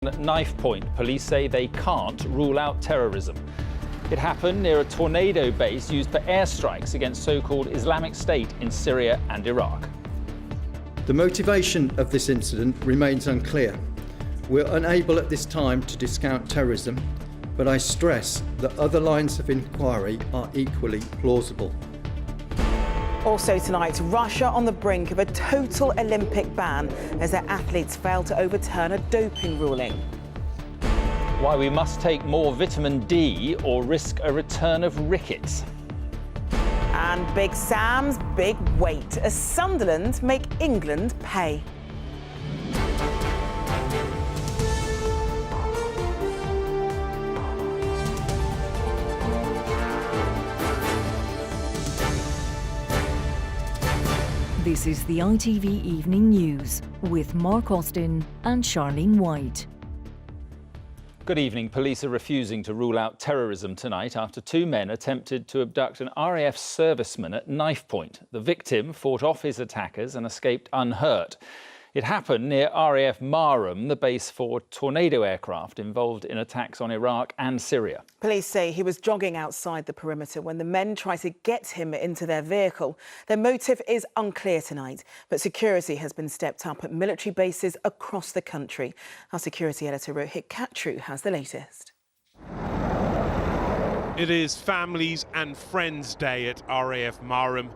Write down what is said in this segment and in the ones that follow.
At knife point, police say they can't rule out terrorism. It happened near a tornado base used for airstrikes against so-called Islamic State in Syria and Iraq. The motivation of this incident remains unclear. We're unable at this time to discount terrorism, but I stress that other lines of inquiry are equally plausible. Also tonight, Russia on the brink of a total Olympic ban as their athletes fail to overturn a doping ruling. Why we must take more vitamin D or risk a return of rickets. And Big Sam's big wait as Sunderland make England pay. This is the ITV Evening News with Mark Austin and Charlene White. Good evening. Police are refusing to rule out terrorism tonight after two men attempted to abduct an RAF serviceman at knife point. The victim fought off his attackers and escaped unhurt. It happened near RAF Marham, the base for Tornado aircraft involved in attacks on Iraq and Syria. Police say he was jogging outside the perimeter when the men tried to get him into their vehicle. Their motive is unclear tonight, but security has been stepped up at military bases across the country. Our security editor Rohit Katru has the latest. It is Families and Friends Day at RAF Marham.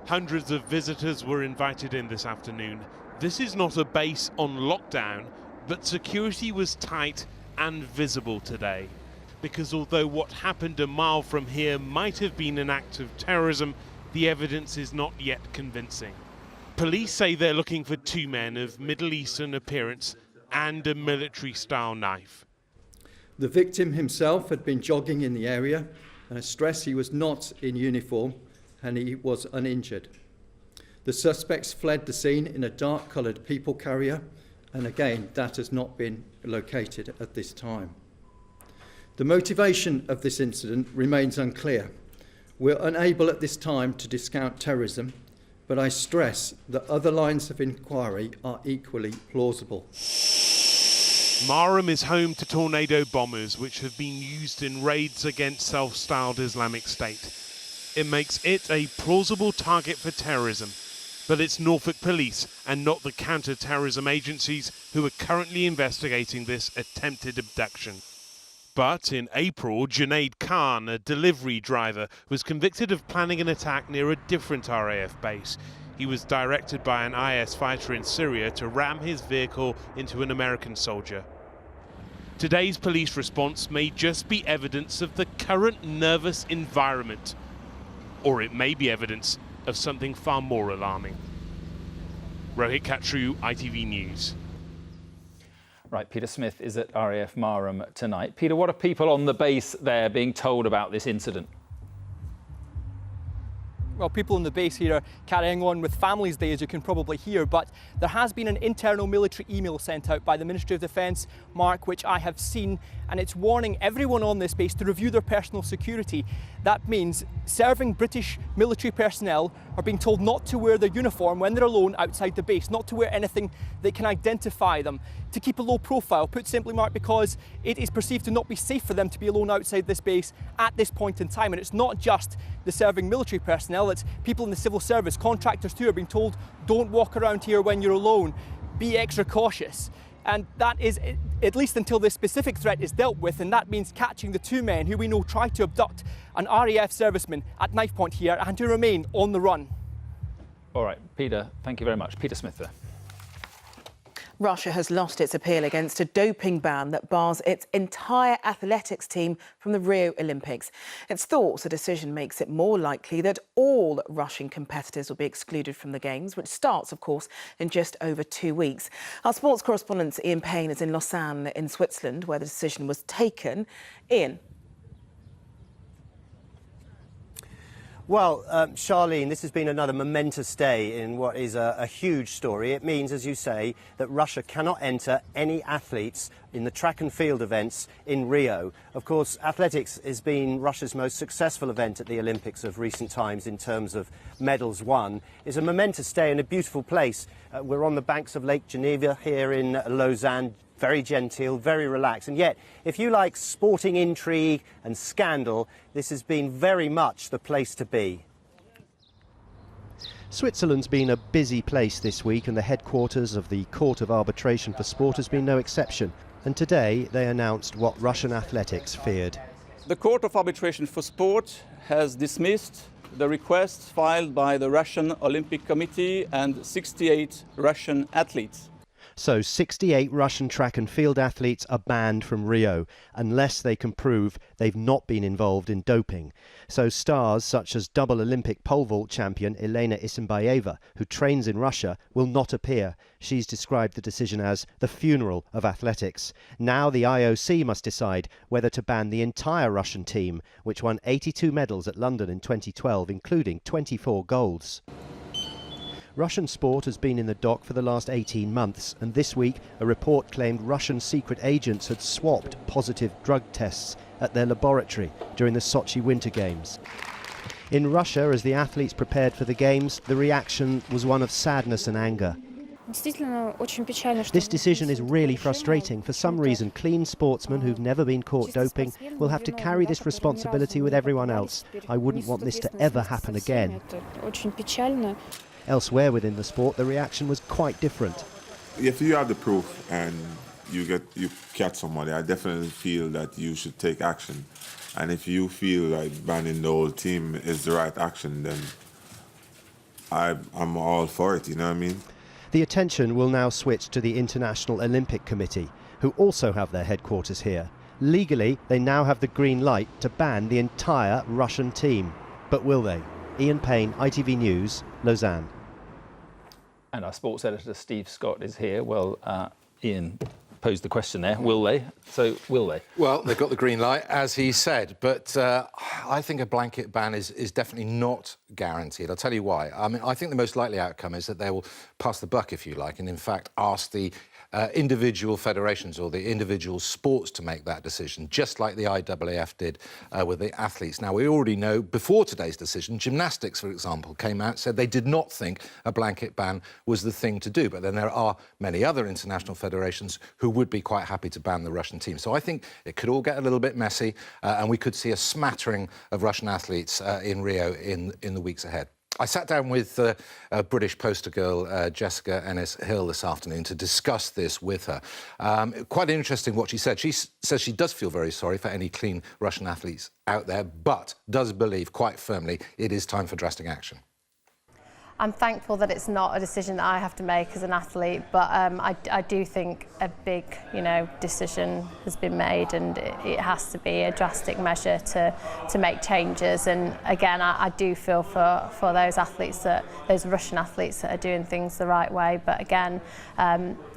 Hundreds of visitors were invited in this afternoon. This is not a base on lockdown, but security was tight and visible today. Because although what happened a mile from here might have been an act of terrorism, the evidence is not yet convincing. Police say they're looking for two men of Middle Eastern appearance and a military-style knife. The victim himself had been jogging in the area, and I stress he was not in uniform and he was uninjured. The suspects fled the scene in a dark-coloured people carrier, and again, that has not been located at this time. The motivation of this incident remains unclear. We're unable at this time to discount terrorism, but I stress that other lines of inquiry are equally plausible. Marham is home to tornado bombers which have been used in raids against self-styled Islamic State. It makes it a plausible target for terrorism. But it's Norfolk Police and not the counter-terrorism agencies who are currently investigating this attempted abduction. But in April, Junaid Khan, a delivery driver, was convicted of planning an attack near a different RAF base. He was directed by an IS fighter in Syria to ram his vehicle into an American soldier. Today's police response may just be evidence of the current nervous environment, or it may be evidence of something far more alarming. Rohit Katru, ITV News. Right, Peter Smith is at RAF Marham tonight. Peter, what are people on the base there being told about this incident? Well, people on the base here are carrying on with Families Day, as you can probably hear, but there has been an internal military email sent out by the Ministry of Defence, Mark, which I have seen, and it's warning everyone on this base to review their personal security. That means serving British military personnel are being told not to wear their uniform when they're alone outside the base, not to wear anything that can identify them, to keep a low profile, put simply, Mark, because it is perceived to not be safe for them to be alone outside this base at this point in time. And it's not just the serving military personnel, it's people in the civil service, contractors too, are being told, don't walk around here when you're alone, be extra cautious. And that is, at least until this specific threat is dealt with, and that means catching the two men who we know tried to abduct an RAF serviceman at knife point here and who remain on the run. All right, Peter, thank you very much. Peter Smith there. Russia has lost its appeal against a doping ban that bars its entire athletics team from the Rio Olympics. It's thought the decision makes it more likely that all Russian competitors will be excluded from the Games, which starts, of course, in just over 2 weeks. Our sports correspondent Ian Payne is in Lausanne in Switzerland, where the decision was taken. Ian. Well, Charlene, this has been another momentous day in what is a huge story. It means, as you say, that Russia cannot enter any athletes in the track and field events in Rio. Of course, athletics has been Russia's most successful event at the Olympics of recent times in terms of medals won. It's a momentous day in a beautiful place. We're on the banks of Lake Geneva here in Lausanne, very genteel, very relaxed. And yet, if you like sporting intrigue and scandal, this has been very much the place to be. Switzerland's been a busy place this week, and the headquarters of the Court of Arbitration for Sport has been no exception. And today they announced what Russian athletics feared. The Court of Arbitration for Sport has dismissed the request filed by the Russian Olympic Committee and 68 Russian athletes. So 68 Russian track and field athletes are banned from Rio unless they can prove they've not been involved in doping. So stars such as double Olympic pole vault champion Elena Isinbayeva, who trains in Russia, will not appear. She's described the decision as the funeral of athletics. Now the IOC must decide whether to ban the entire Russian team, which won 82 medals at London in 2012, including 24 golds. Russian sport has been in the dock for the last 18 months, and this week a report claimed Russian secret agents had swapped positive drug tests at their laboratory during the Sochi Winter Games. In Russia, as the athletes prepared for the Games, the reaction was one of sadness and anger. This decision is really frustrating. For some reason, clean sportsmen who've never been caught doping will have to carry this responsibility with everyone else. I wouldn't want this to ever happen again. Elsewhere within the sport, the reaction was quite different. If you have the proof and you catch somebody, I definitely feel that you should take action. And if you feel like banning the whole team is the right action, then I'm all for it, you know what I mean? The attention will now switch to the International Olympic Committee, who also have their headquarters here. Legally, they now have the green light to ban the entire Russian team. But will they? Ian Payne, ITV News, Lausanne. And our sports editor, Steve Scott, is here. Well, Ian posed the question there, will they? So, will they? Well, they've got the green light, as he said, but I think a blanket ban is definitely not guaranteed. I'll tell you why. I mean, I think the most likely outcome is that they will pass the buck, if you like, and in fact ask the individual federations or the individual sports to make that decision, just like the IAAF did with the athletes. Now, we already know, before today's decision, gymnastics, for example, came out, said they did not think a blanket ban was the thing to do. But then there are many other international federations who would be quite happy to ban the Russian team. So I think it could all get a little bit messy, and we could see a smattering of Russian athletes in Rio in the weeks ahead. I sat down with British poster girl Jessica Ennis-Hill this afternoon to discuss this with her. Quite interesting what she said. She says she does feel very sorry for any clean Russian athletes out there, but does believe quite firmly it is time for drastic action. I'm thankful that it's not a decision that I have to make as an athlete, but I do think a big, decision has been made, and it has to be a drastic measure to make changes. And again, I do feel for those athletes, those Russian athletes that are doing things the right way. But again,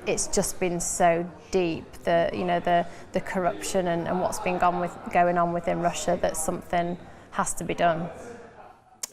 it's just been so deep, the corruption and what's been going on within Russia, that something has to be done.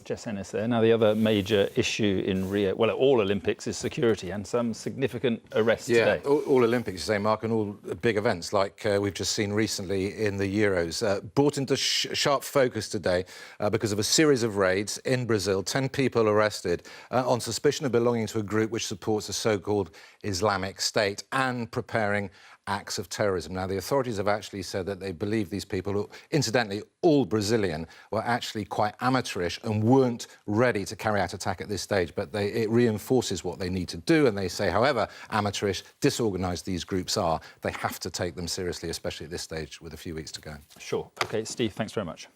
Jess Ennis there. Now, the other major issue in Rio, well, at all Olympics, is security and some significant arrests today. Yeah, all Olympics, you say, Mark, and all big events like we've just seen recently in the Euros. Brought into sharp focus today because of a series of raids in Brazil. 10 people arrested on suspicion of belonging to a group which supports a so-called Islamic State and preparing acts of terrorism. Now, the authorities have actually said that they believe these people, who, incidentally, all Brazilian, were actually quite amateurish and weren't ready to carry out attack at this stage. But it reinforces what they need to do. And they say, however amateurish, disorganised these groups are, they have to take them seriously, especially at this stage with a few weeks to go. Sure. OK, Steve, thanks very much.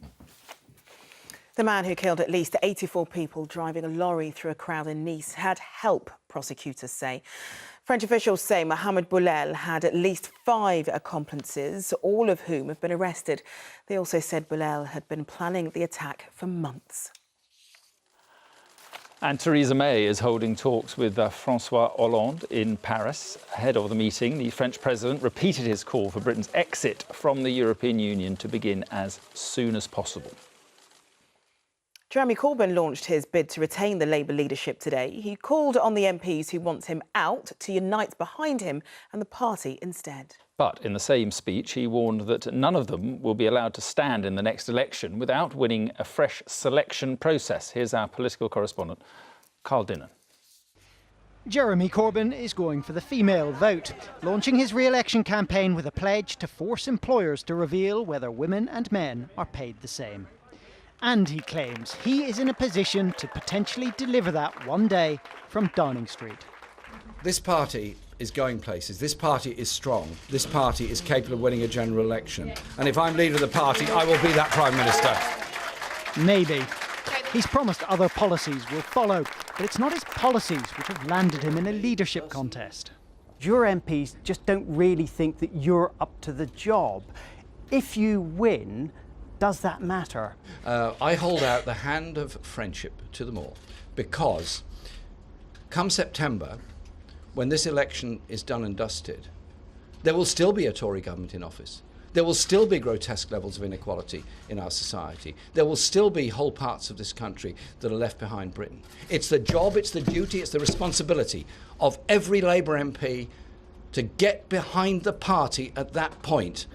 The man who killed at least 84 people driving a lorry through a crowd in Nice had help, prosecutors say. French officials say Mohamed Boulel had at least 5 accomplices, all of whom have been arrested. They also said Boulel had been planning the attack for months. And Theresa May is holding talks with François Hollande in Paris. Ahead of the meeting, the French president repeated his call for Britain's exit from the European Union to begin as soon as possible. Jeremy Corbyn launched his bid to retain the Labour leadership today. He called on the MPs who want him out to unite behind him and the party instead. But in the same speech, he warned that none of them will be allowed to stand in the next election without winning a fresh selection process. Here's our political correspondent, Carl Dinnan. Jeremy Corbyn is going for the female vote, launching his re-election campaign with a pledge to force employers to reveal whether women and men are paid the same. And he claims he is in a position to potentially deliver that one day from Downing Street. This party is going places. This party is strong. This party is capable of winning a general election. And if I'm leader of the party, I will be that Prime Minister. Maybe. He's promised other policies will follow, but it's not his policies which have landed him in a leadership contest. Your MPs just don't really think that you're up to the job. If you win, does that matter? I hold out the hand of friendship to them all, because come September, when this election is done and dusted, there will still be a Tory government in office. There will still be grotesque levels of inequality in our society. There will still be whole parts of this country that are left behind Britain. It's the job, it's the duty, it's the responsibility of every Labour MP to get behind the party at that point.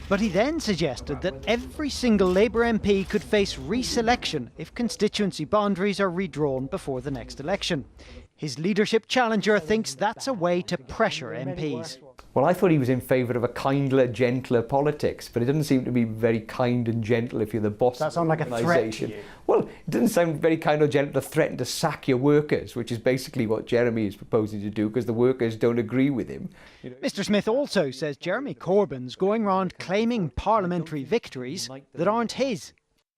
But he then suggested that every single Labour MP could face reselection if constituency boundaries are redrawn before the next election. His leadership challenger thinks that's a way to pressure MPs. Well, I thought he was in favour of a kindler, gentler politics, but it doesn't seem to be very kind and gentle if you're the boss. That sounds like a threat to you. Well, it doesn't sound very kind or gentle to threaten to sack your workers, which is basically what Jeremy is proposing to do, because the workers don't agree with him. Mr Smith also says Jeremy Corbyn's going round claiming parliamentary victories that aren't his.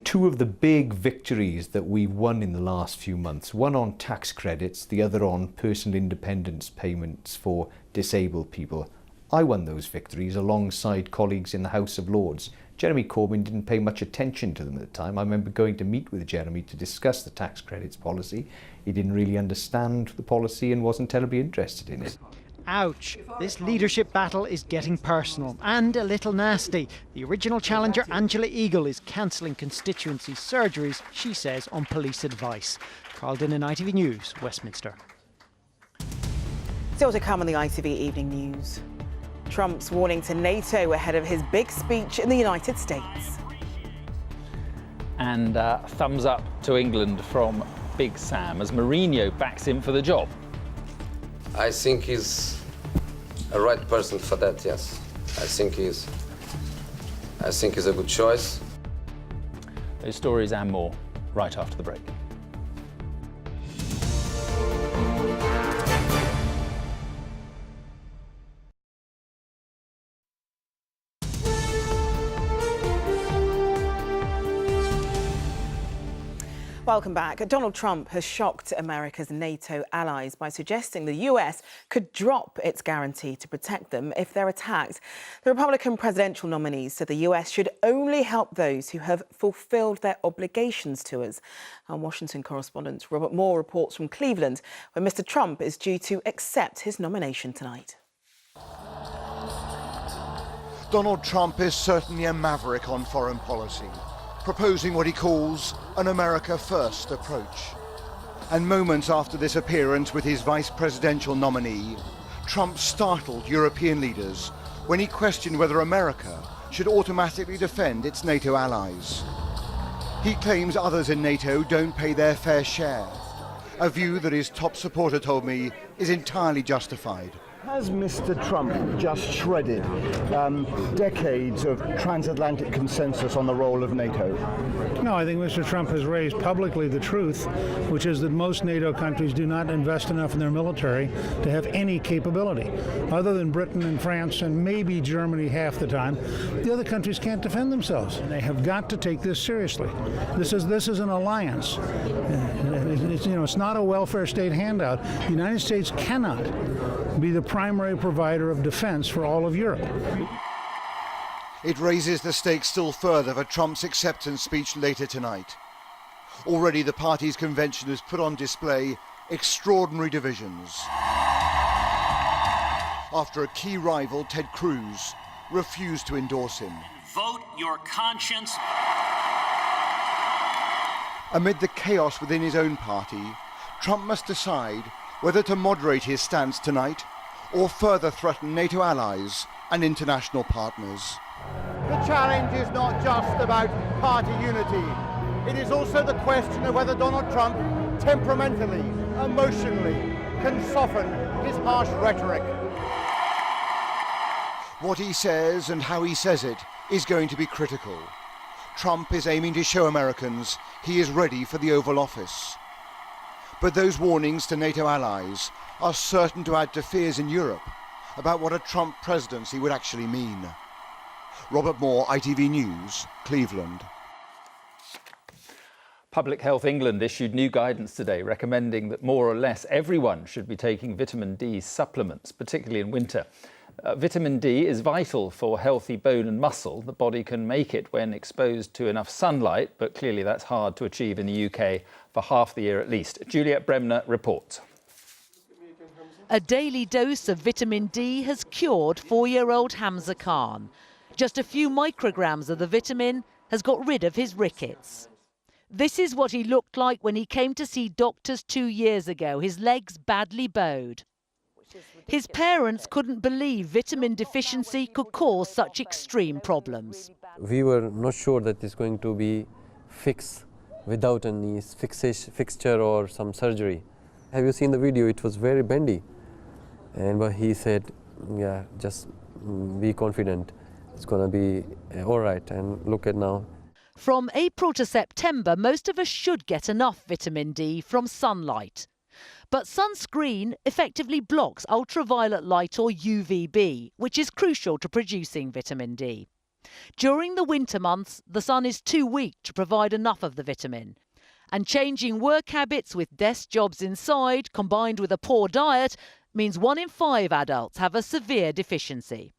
Two of the big victories that we've won in the last few months, one on tax credits, the other on personal independence payments for disabled people. I won those victories alongside colleagues in the House of Lords. Jeremy Corbyn didn't pay much attention to them at the time. I remember going to meet with Jeremy to discuss the tax credits policy. He didn't really understand the policy and wasn't terribly interested in it. Ouch. This leadership battle is getting personal and a little nasty. The original challenger, Angela Eagle, is cancelling constituency surgeries, she says, on police advice. Carl Dinnan, ITV News, Westminster. Still to come on the ITV Evening News. Trump's warning to NATO ahead of his big speech in the United States. And thumbs up to England from Big Sam as Mourinho backs him for the job. I think he's a right person for that, yes. I think he's a good choice. Those stories and more right after the break. Welcome back. Donald Trump has shocked America's NATO allies by suggesting the US could drop its guarantee to protect them if they're attacked. The Republican presidential nominees said the US should only help those who have fulfilled their obligations to us. Our Washington correspondent Robert Moore reports from Cleveland, where Mr. Trump is due to accept his nomination tonight. Donald Trump is certainly a maverick on foreign policy, proposing what he calls an America First approach. And moments after this appearance with his vice presidential nominee, Trump startled European leaders when he questioned whether America should automatically defend its NATO allies. He claims others in NATO don't pay their fair share, a view that his top supporter told me is entirely justified. Has Mr. Trump just shredded decades of transatlantic consensus on the role of NATO? No, I think Mr. Trump has raised publicly the truth, which is that most NATO countries do not invest enough in their military to have any capability. Other than Britain and France and maybe Germany half the time, the other countries can't defend themselves. And they have got to take this seriously. This is an alliance. It's not a welfare state handout. The United States cannot be the primary provider of defense for all of Europe. It raises the stakes still further for Trump's acceptance speech later tonight. Already the party's convention has put on display extraordinary divisions after a key rival, Ted Cruz, refused to endorse him. Vote your conscience. Amid the chaos within his own party, Trump must decide whether to moderate his stance tonight or further threaten NATO allies and international partners. The challenge is not just about party unity. It is also the question of whether Donald Trump temperamentally, emotionally, can soften his harsh rhetoric. What he says and how he says it is going to be critical. Trump is aiming to show Americans he is ready for the Oval Office. But those warnings to NATO allies are certain to add to fears in Europe about what a Trump presidency would actually mean. Robert Moore, ITV News, Cleveland. Public Health England issued new guidance today recommending that more or less everyone should be taking vitamin D supplements, particularly in winter. Vitamin D is vital for healthy bone and muscle. The body can make it when exposed to enough sunlight, but clearly that's hard to achieve in the UK for half the year at least. Juliet Bremner reports. A daily dose of vitamin D has cured 4-year-old Hamza Khan. Just a few micrograms of the vitamin has got rid of his rickets. This is what he looked like when he came to see doctors 2 years ago, his legs badly bowed. His parents couldn't believe vitamin deficiency could cause such extreme problems. We were not sure that it's going to be fixed without any fixture or some surgery. Have you seen the video? It was very bendy. But he said, yeah, just be confident. It's going to be all right. And look at now. From April to September, most of us should get enough vitamin D from sunlight. But sunscreen effectively blocks ultraviolet light or UVB, which is crucial to producing vitamin D. During the winter months, the sun is too weak to provide enough of the vitamin. And changing work habits with desk jobs inside, combined with a poor diet, means 1 in 5 adults have a severe deficiency.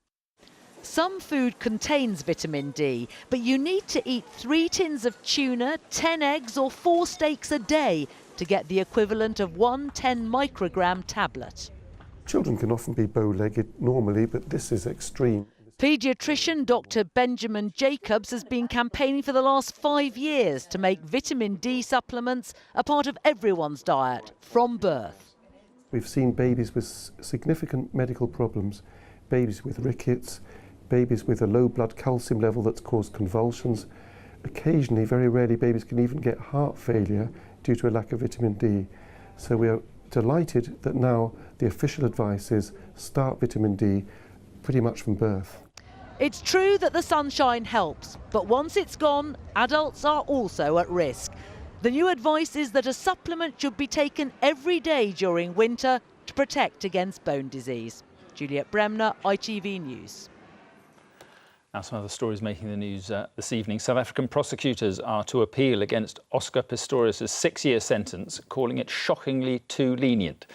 Some food contains vitamin D, but you need to eat 3 tins of tuna, 10 eggs or 4 steaks a day to get the equivalent of 1 10 microgram tablet. Children can often be bow-legged normally, but this is extreme. Paediatrician Dr. Benjamin Jacobs has been campaigning for the last 5 years to make vitamin D supplements a part of everyone's diet from birth. We've seen babies with significant medical problems, babies with rickets, babies with a low blood calcium level that's caused convulsions. Occasionally, very rarely, babies can even get heart failure due to a lack of vitamin D. So we are delighted that now the official advice is start vitamin D pretty much from birth. It's true that the sunshine helps, but once it's gone, adults are also at risk. The new advice is that a supplement should be taken every day during winter to protect against bone disease. Juliet Bremner, ITV News. Now, some other stories making the news this evening. South African prosecutors are to appeal against Oscar Pistorius' 6-year sentence, calling it shockingly too lenient.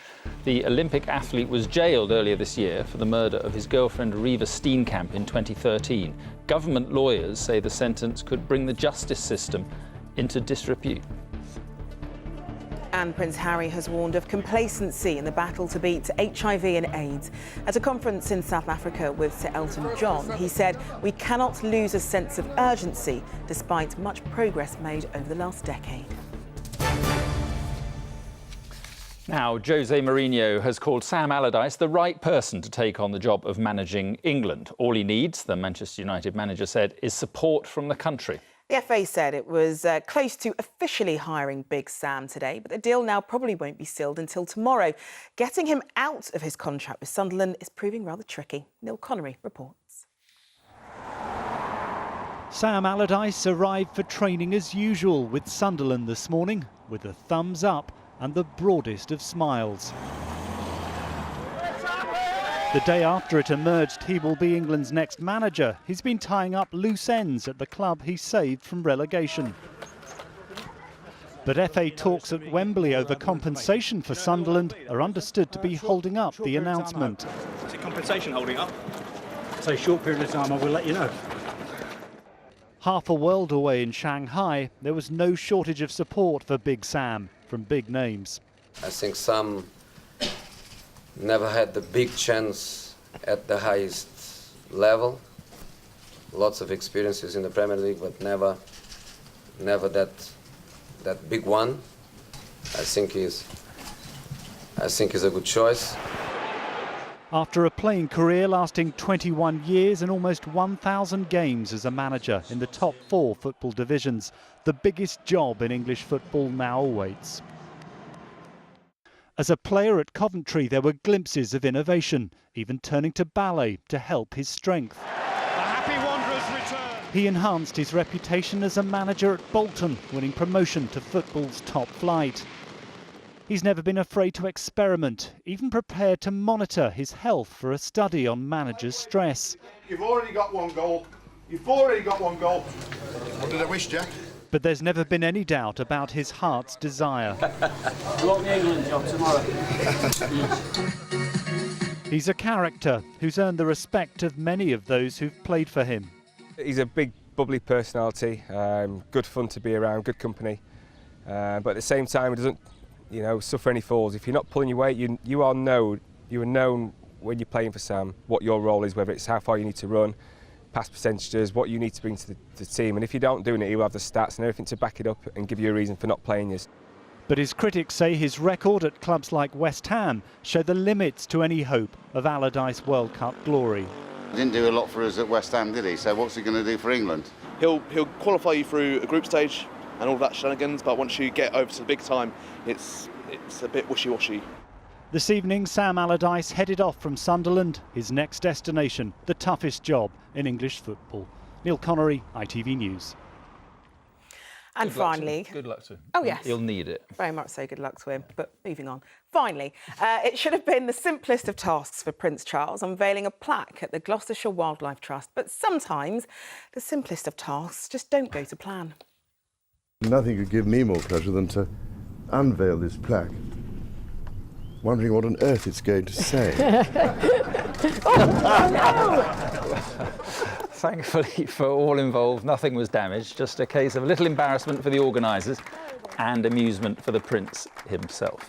The Olympic athlete was jailed earlier this year for the murder of his girlfriend Reva Steenkamp in 2013. Government lawyers say the sentence could bring the justice system into disrepute. And Prince Harry has warned of complacency in the battle to beat HIV and AIDS. At a conference in South Africa with Sir Elton John, he said, "We cannot lose a sense of urgency despite much progress made over the last decade." Now, Jose Mourinho has called Sam Allardyce the right person to take on the job of managing England. All he needs, the Manchester United manager said, is support from the country. The FA said it was close to officially hiring Big Sam today, but the deal now probably won't be sealed until tomorrow. Getting him out of his contract with Sunderland is proving rather tricky. Neil Connery reports. Sam Allardyce arrived for training as usual with Sunderland this morning, with a thumbs up and the broadest of smiles. The day after it emerged he will be England's next manager, he's been tying up loose ends at the club he saved from relegation. But FA talks at Wembley over compensation for Sunderland are understood to be holding up the announcement. Is it compensation holding up? So a short period of time, I will let you know. Half a world away in Shanghai, there was no shortage of support for Big Sam from big names. I think Sam never had the big chance at the highest level. Lots of experiences in the Premier League, but never that big one. I think he's a good choice. After a playing career lasting 21 years and almost 1,000 games as a manager in the top 4 football divisions, the biggest job in English football now awaits. As a player at Coventry, there were glimpses of innovation, even turning to ballet to help his strength. He enhanced his reputation as a manager at Bolton, winning promotion to football's top flight. He's never been afraid to experiment, even prepared to monitor his health for a study on managers' stress. You've already got one goal. You've already got one goal. What did I wish, Jack? But there's never been any doubt about his heart's desire. You want the England job tomorrow? He's a character who's earned the respect of many of those who've played for him. He's a big, bubbly personality, good fun to be around, good company. But at the same time, he doesn't, suffer any falls. If you're not pulling your weight, you are known when you're playing for Sam what your role is, whether it's how far you need to run, pass percentages, what you need to bring to the team. And if you don't doing it, he'll have the stats and everything to back it up and give you a reason for not playing you. But his critics say his record at clubs like West Ham show the limits to any hope of Allardyce World Cup glory. He didn't do a lot for us at West Ham, did he? So what's he going to do for England? He'll qualify you through a group stage and all that shenanigans, but once you get over to the big time, it's a bit wishy-washy. This evening, Sam Allardyce headed off from Sunderland, his next destination, the toughest job in English football. Neil Connery, ITV News. And finally... Good luck to him. Oh, yes. He'll need it. Very much so, good luck to him. But moving on. Finally, it should have been the simplest of tasks for Prince Charles unveiling a plaque at the Gloucestershire Wildlife Trust. But sometimes the simplest of tasks just don't go to plan. Nothing could give me more pleasure than to unveil this plaque. Wondering what on earth it's going to say. Thankfully for all involved, nothing was damaged, just a case of a little embarrassment for the organisers and amusement for the Prince himself.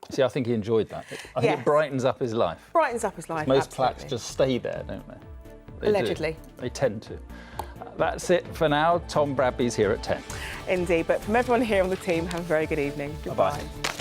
See, I think he enjoyed that. I think it brightens up his life. Brightens up his life, Most absolutely. plaques just stay there, don't they? Allegedly. They tend to. That's it for now. Tom Bradby's here at 10. Indeed, but from everyone here on the team, have a very good evening. Goodbye. Bye-bye.